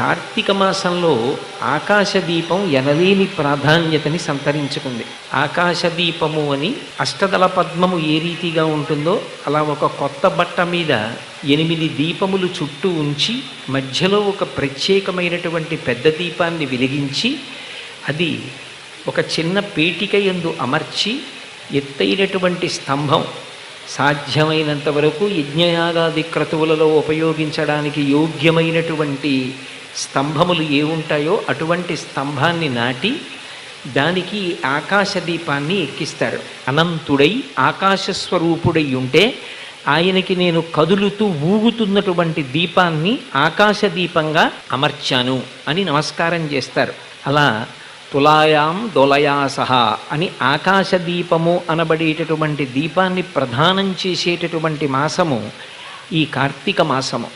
కార్తీక మాసంలో ఆకాశదీపం ఎనలేని ప్రాధాన్యతని సంతరించుకుంది. ఆకాశదీపము అని అష్టదళ పద్మము ఏ రీతిగా ఉంటుందో అలా ఒక కొత్త బట్ట మీద 8 దీపములు చుట్టూ ఉంచి మధ్యలో ఒక ప్రత్యేకమైనటువంటి పెద్ద దీపాన్ని వెలిగించి అది ఒక చిన్న పేటిక యందు అమర్చి ఎత్తైనటువంటి స్తంభం, సాధ్యమైనంత వరకు యజ్ఞయాగాది క్రతువులలో ఉపయోగించడానికి యోగ్యమైనటువంటి స్తంభములు ఏ ఉంటాయో అటువంటి స్తంభాన్ని నాటి దానికి ఆకాశదీపాన్ని ఎక్కిస్తారు. అనంతుడై ఆకాశస్వరూపుడై ఉంటే ఆయనకి నేను కదులుతూ ఊగుతున్నటువంటి దీపాన్ని ఆకాశదీపంగా అమర్చాను అని నమస్కారం చేస్తారు. అలా తులాయాం దోలయాసహ అని ఆకాశదీపము అనబడేటటువంటి దీపాన్ని ప్రదానం చేసేటటువంటి మాసము ఈ కార్తీక మాసము.